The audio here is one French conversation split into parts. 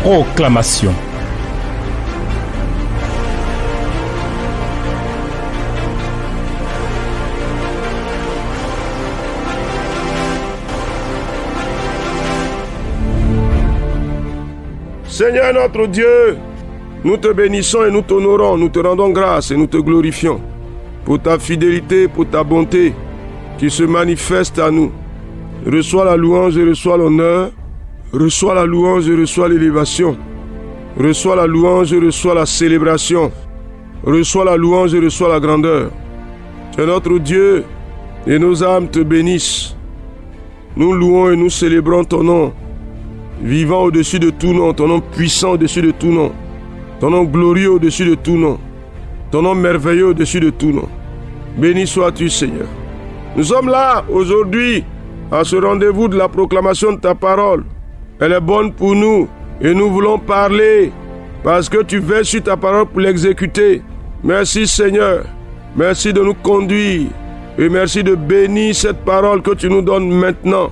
Proclamation. Seigneur notre Dieu, nous te bénissons et nous t'honorons, nous te rendons grâce et nous te glorifions pour ta fidélité, pour ta bonté qui se manifeste à nous. Reçois la louange et reçois l'honneur, reçois la louange et reçois l'élévation, reçois la louange et reçois la célébration, reçois la louange et reçois la grandeur. Tu es notre Dieu et nos âmes te bénissent. Nous louons et nous célébrons ton nom, vivant au-dessus de tout nom, ton nom puissant au-dessus de tout nom, ton nom glorieux au-dessus de tout nom, ton nom merveilleux au-dessus de tout nom. Béni sois-tu, Seigneur. Nous sommes là aujourd'hui à ce rendez-vous de la proclamation de ta parole. Elle est bonne pour nous et nous voulons parler parce que tu veilles sur ta parole pour l'exécuter. Merci, Seigneur. Merci de nous conduire et merci de bénir cette parole que tu nous donnes maintenant.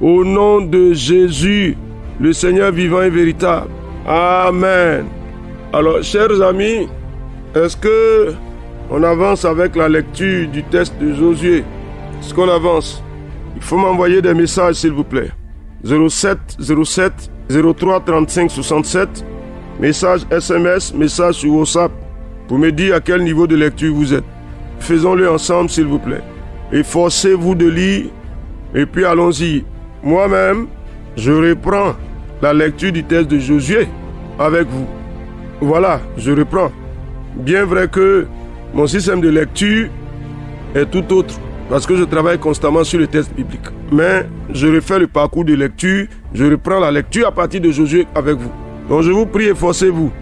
Au nom de Jésus, le Seigneur vivant et véritable. Amen. Alors, chers amis, est-ce que on avance avec la lecture du texte de Josué? Est-ce qu'on avance? Il faut m'envoyer des messages, s'il vous plaît. 07 07 03 35 67. Message SMS, message sur WhatsApp. Pour me dire à quel niveau de lecture vous êtes. Faisons-le ensemble, s'il vous plaît. Efforcez-vous de lire. Et puis allons-y. Moi-même, je reprends la lecture du texte de Josué avec vous. Voilà, je reprends. Bien vrai que mon système de lecture est tout autre parce que je travaille constamment sur le texte biblique. Mais je refais le parcours de lecture, je reprends la lecture à partir de Josué avec vous. Donc je vous prie, efforcez-vous.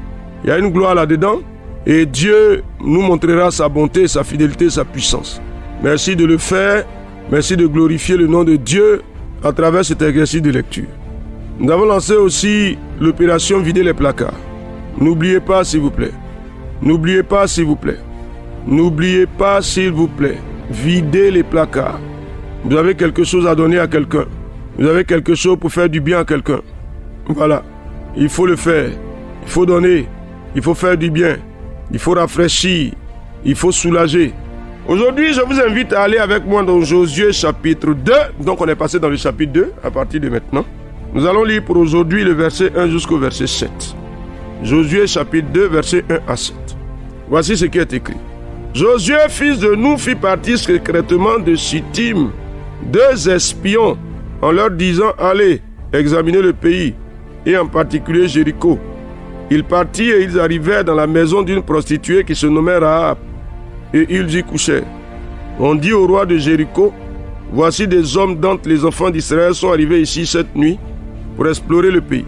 Il y a une gloire là-dedans et Dieu nous montrera sa bonté, sa fidélité, sa puissance. Merci de le faire, merci de glorifier le nom de Dieu à travers cet exercice de lecture. Nous avons lancé aussi l'opération Vider les placards. N'oubliez pas, s'il vous plaît. N'oubliez pas, s'il vous plaît. N'oubliez pas, s'il vous plaît. Videz les placards. Vous avez quelque chose à donner à quelqu'un. Vous avez quelque chose pour faire du bien à quelqu'un. Voilà. Il faut le faire. Il faut donner. Il faut faire du bien. Il faut rafraîchir. Il faut soulager. Aujourd'hui, je vous invite à aller avec moi dans Josué chapitre 2. Donc, on est passé dans le chapitre 2 à partir de maintenant. Nous allons lire pour aujourd'hui le verset 1 jusqu'au verset 7. Josué chapitre 2, verset 1 à 7. Voici ce qui est écrit. Josué, fils de Nun, fit partir secrètement de Shittim 2 espions en leur disant « Allez, examinez le pays, et en particulier Jéricho. » Ils partirent et ils arrivèrent dans la maison d'une prostituée qui se nommait Rahab, et ils y couchèrent. On dit au roi de Jéricho, « Voici des hommes d'entre les enfants d'Israël sont arrivés ici cette nuit pour explorer le pays. »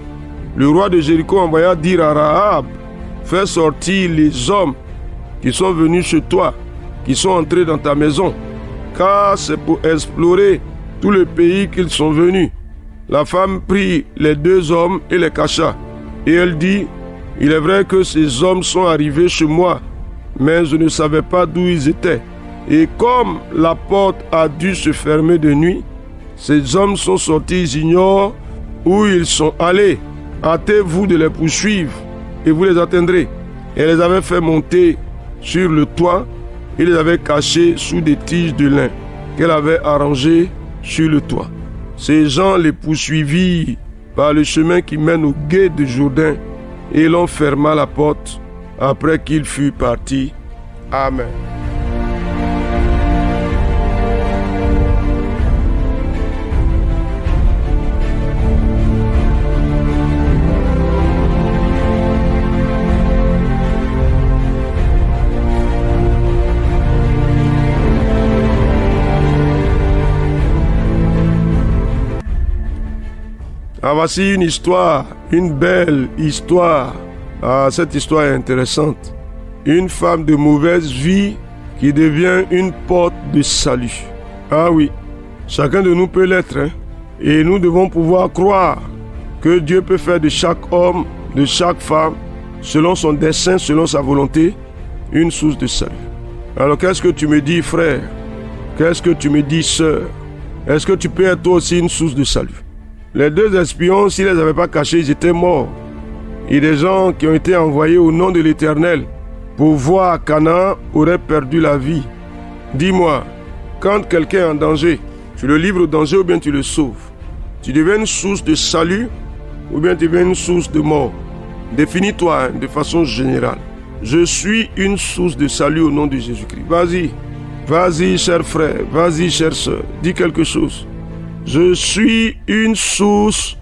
Le roi de Jéricho envoya dire à Rahab, « Fais sortir les hommes qui sont venus chez toi, qui sont entrés dans ta maison, car c'est pour explorer tout le pays qu'ils sont venus. » La femme prit les 2 hommes et les cacha. Et elle dit, « Il est vrai que ces hommes sont arrivés chez moi, mais je ne savais pas d'où ils étaient. Et comme la porte a dû se fermer de nuit, ces hommes sont sortis, ils ignorent où ils sont allés. Hâtez-vous de les poursuivre et vous les atteindrez. » Et elle les avait fait monter sur le toit et les avait cachés sous des tiges de lin qu'elle avait arrangées sur le toit. Ces gens les poursuivirent par le chemin qui mène au gué de Jourdain et l'on ferma la porte après qu'ils furent partis. Amen. Ah, voici une histoire, une belle histoire. Ah, cette histoire est intéressante. Une femme de mauvaise vie qui devient une porte de salut. Ah oui, chacun de nous peut l'être, hein? Et nous devons pouvoir croire que Dieu peut faire de chaque homme, de chaque femme, selon son dessein, selon sa volonté, une source de salut. Alors qu'est-ce que tu me dis, frère? Qu'est-ce que tu me dis, sœur? Est-ce que tu peux être toi aussi une source de salut? Les 2 espions, s'ils ne les avaient pas cachés, ils étaient morts. Et des gens qui ont été envoyés au nom de l'Éternel pour voir Canaan auraient perdu la vie. Dis-moi, quand quelqu'un est en danger, tu le livres au danger ou bien tu le sauves? Tu deviens une source de salut ou bien tu deviens une source de mort? Définis-toi de façon générale. Je suis une source de salut au nom de Jésus-Christ. Vas-y, vas-y cher frère, vas-y chère soeur, dis quelque chose. Je suis une source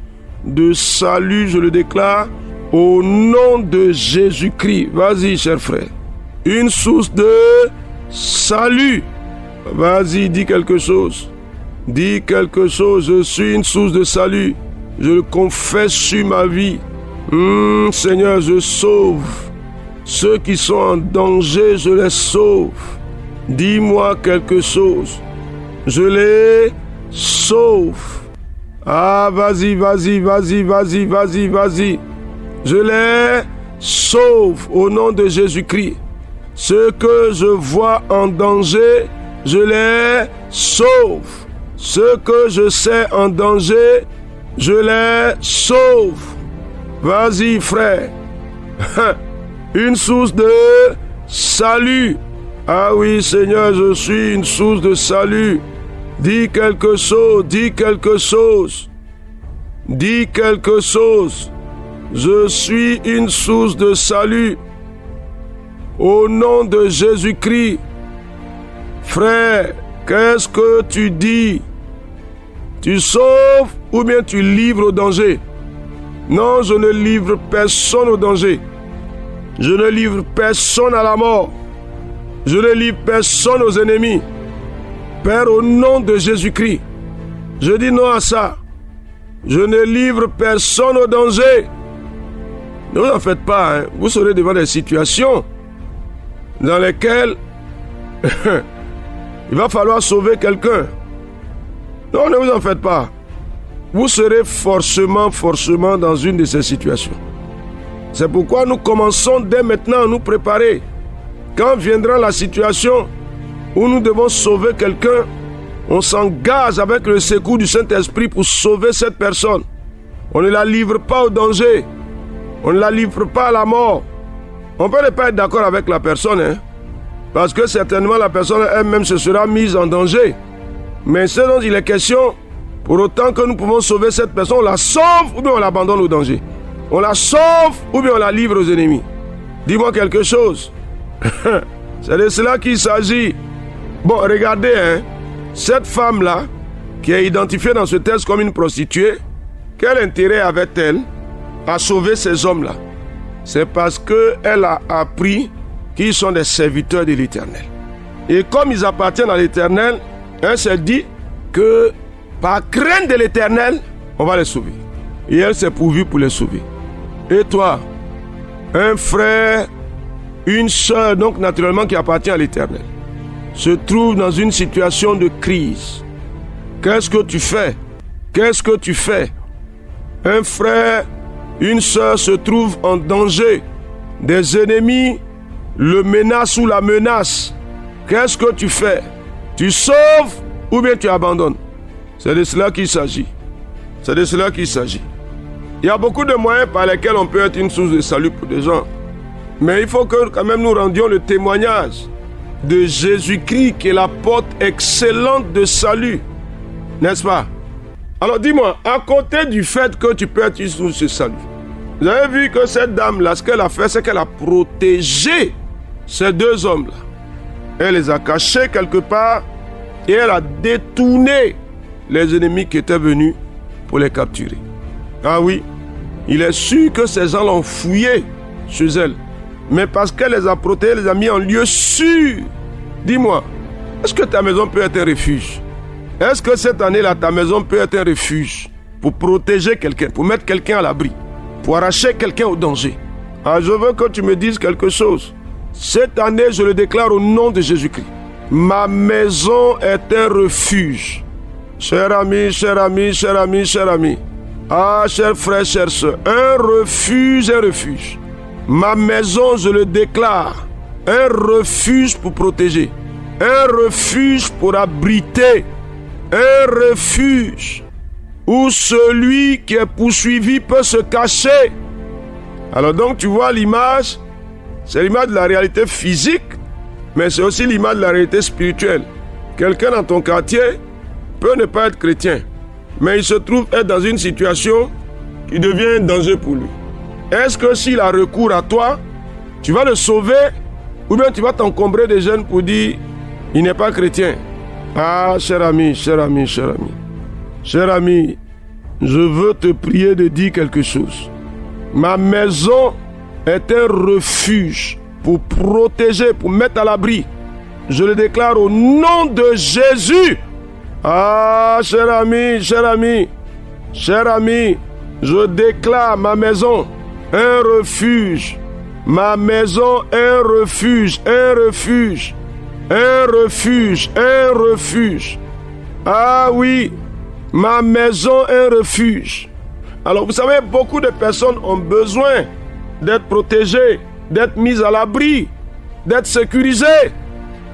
de salut, je le déclare, au nom de Jésus-Christ. Vas-y cher frère. Une source de salut. Vas-y, dis quelque chose. Dis quelque chose, je suis une source de salut. Je le confesse sur ma vie. Seigneur, je sauve. Ceux qui sont en danger, je les sauve. Dis-moi quelque chose. Je les sauve. Ah, vas-y, vas-y, vas-y, vas-y, vas-y, vas-y. Je les sauve au nom de Jésus-Christ. Ceux que je vois en danger, je les sauve. Ceux que je sais en danger, je les sauve. Vas-y, frère. Une source de salut. Ah oui, Seigneur, je suis une source de salut. Dis quelque chose, dis quelque chose. Dis quelque chose. Je suis une source de salut. Au nom de Jésus-Christ. Frère, qu'est-ce que tu dis? Tu sauves ou bien tu livres au danger? Non, je ne livre personne au danger. Je ne livre personne à la mort. Je ne livre personne aux ennemis. Père, au nom de Jésus-Christ, je dis non à ça. Je ne livre personne au danger. Ne vous en faites pas, hein. Vous serez devant des situations dans lesquelles il va falloir sauver quelqu'un. Non, ne vous en faites pas. Vous serez forcément dans une de ces situations. C'est pourquoi nous commençons dès maintenant à nous préparer. Quand viendra la situation où nous devons sauver quelqu'un, on s'engage avec le secours du Saint-Esprit pour sauver cette personne. On ne la livre pas au danger. On ne la livre pas à la mort. On peut ne pas être d'accord avec la personne, hein, parce que certainement la personne elle-même se sera mise en danger. Mais ce dont il est question, pour autant que nous pouvons sauver cette personne, on la sauve ou bien on l'abandonne au danger. On la sauve ou bien on la livre aux ennemis. Dis-moi quelque chose. C'est de cela qu'il s'agit. Bon, regardez, hein, cette femme-là, qui est identifiée dans ce texte comme une prostituée, quel intérêt avait-elle à sauver ces hommes-là? C'est parce qu'elle a appris qu'ils sont des serviteurs de l'Éternel. Et comme ils appartiennent à l'Éternel, elle s'est dit que par crainte de l'Éternel, on va les sauver. Et elle s'est pourvue pour les sauver. Et toi, un frère, une sœur, donc naturellement qui appartient à l'Éternel, se trouve dans une situation de crise. Qu'est-ce que tu fais? Qu'est-ce que tu fais? Un frère, une sœur se trouve en danger. Des ennemis le menacent ou la menacent. Qu'est-ce que tu fais? Tu sauves ou bien tu abandonnes? C'est de cela qu'il s'agit. C'est de cela qu'il s'agit. Il y a beaucoup de moyens par lesquels on peut être une source de salut pour des gens. Mais il faut que quand même nous rendions le témoignage de Jésus-Christ qui est la porte excellente de salut. N'est-ce pas? Alors dis-moi, à côté du fait que tu peux être une source de salut, vous avez vu que cette dame-là, ce qu'elle a fait, c'est qu'elle a protégé ces deux hommes-là. Elle les a cachés quelque part et elle a détourné les ennemis qui étaient venus pour les capturer. Ah oui, il est sûr que ces gens l'ont fouillé chez elle. Mais parce qu'elle les a protégés, elle les a mis en lieu sûr. Dis-moi, est-ce que ta maison peut être un refuge? Est-ce que cette année-là, ta maison peut être un refuge pour protéger quelqu'un, pour mettre quelqu'un à l'abri, pour arracher quelqu'un au danger? Ah, je veux que tu me dises quelque chose. Cette année, je le déclare au nom de Jésus-Christ. Ma maison est un refuge. Cher ami, cher ami, cher ami, cher ami. Ah, cher frère, chère soeur, un refuge, un refuge. Ma maison, je le déclare, un refuge pour protéger, un refuge pour abriter, un refuge où celui qui est poursuivi peut se cacher. Alors donc tu vois l'image, c'est l'image de la réalité physique, mais c'est aussi l'image de la réalité spirituelle. Quelqu'un dans ton quartier peut ne pas être chrétien, mais il se trouve être dans une situation qui devient un danger pour lui. Est-ce que s'il a recours à toi, tu vas le sauver ou bien tu vas t'encombrer des jeunes pour dire il n'est pas chrétien? Ah, cher ami, cher ami, cher ami. Cher ami, je veux te prier de dire quelque chose. Ma maison est un refuge pour protéger, pour mettre à l'abri. Je le déclare au nom de Jésus. Ah, cher ami, cher ami, cher ami, je déclare ma maison un refuge. Ma maison un refuge, un refuge, un refuge, un refuge. Ah oui, ma maison un refuge. Alors vous savez, beaucoup de personnes ont besoin d'être protégées, d'être mises à l'abri, d'être sécurisées.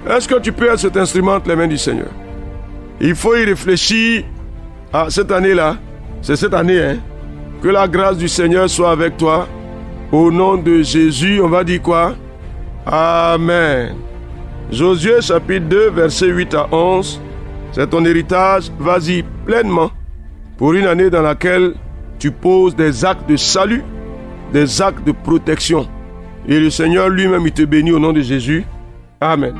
Est-ce que tu peux être cet instrument entre les mains du Seigneur? Il faut y réfléchir. Ah, cette année-là, c'est cette année, hein? Que la grâce du Seigneur soit avec toi. Au nom de Jésus, on va dire quoi? Amen. Josué chapitre 2, versets 8 à 11. C'est ton héritage. Vas-y pleinement pour une année dans laquelle tu poses des actes de salut, des actes de protection. Et le Seigneur lui-même, il te bénit au nom de Jésus. Amen.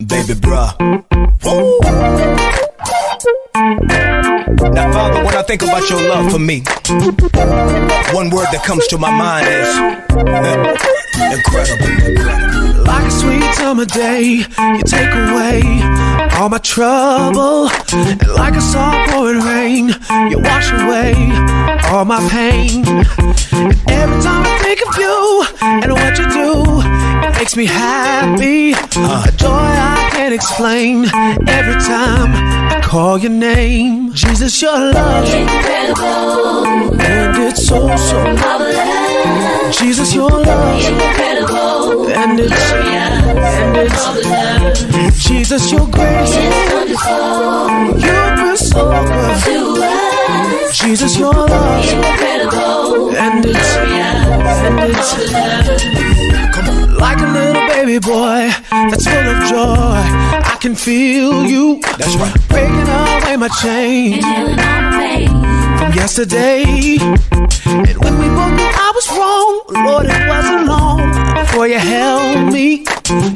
Baby bruh. Woo. Now Father, when I think about your love for me, one word that comes to my mind is incredible. Like a sweet summer day, you take away all my trouble. And like a soft pouring rain, you wash away all my pain. And every time I think of you and what you do, it makes me happy. A joy I can't explain every time I call your name. Jesus, your love is incredible, and it's so marvelous. Jesus, your love is incredible, and it's Jesus, your grace is wonderful. You've been so good to us. Jesus, your love is incredible, and it's like a little baby boy that's full of joy. I can feel you. That's right. Breaking away my chain and healing all my pain from yesterday. And when we both knew I was wrong, Lord, it wasn't long before you held me.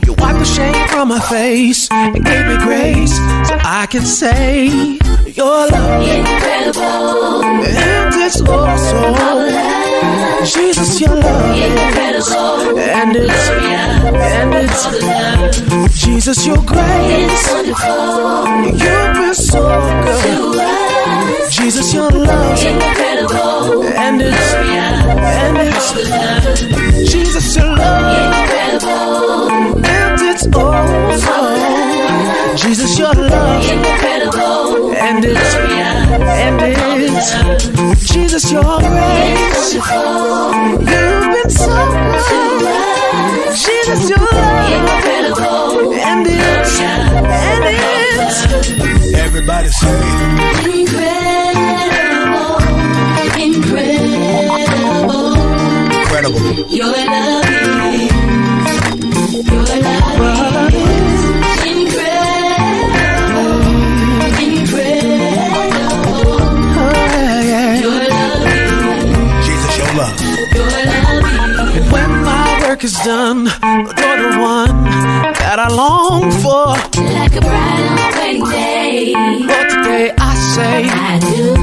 You wiped the shame from my face and gave me grace so I can say your love is incredible, and it's also Jesus, your love is incredible, and it's Jesus, your grace is wonderful. You've been so good to us. Jesus, your love is incredible, and it's Jesus, your love is incredible, and it's also Jesus, your love is incredible, and it's Jesus, your grace. You've been so good. Jesus, your love is incredible, and it's Everybody say incredible, incredible, incredible. your love is incredible, incredible, your love is Jesus, your love. And when my work is done, you're the one that I long for. like a bride on a wedding day. Lord, today I say I do,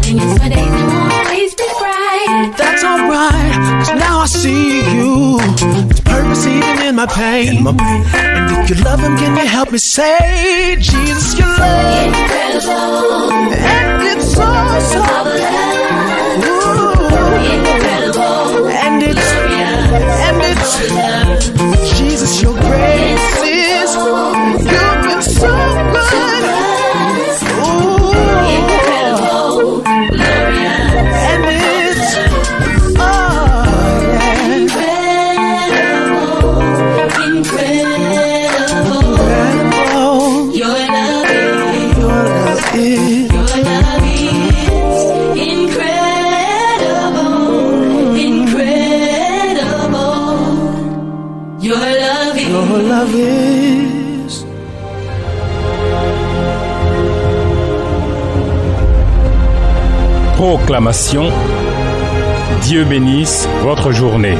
and yes, my days won't always be bright. that's alright, 'cause now I see you. There's purpose even in my pain. And if you love him, can you help me say Jesus, your love Incredible, and it's so incredible, and it's Jesus, your grace is you've been so good. Ooh, incredible, and it's yeah. incredible, Incredible. your is. Your love is incredible, incredible. Your love is. Your love is. Proclamation. Dieu bénisse votre journée.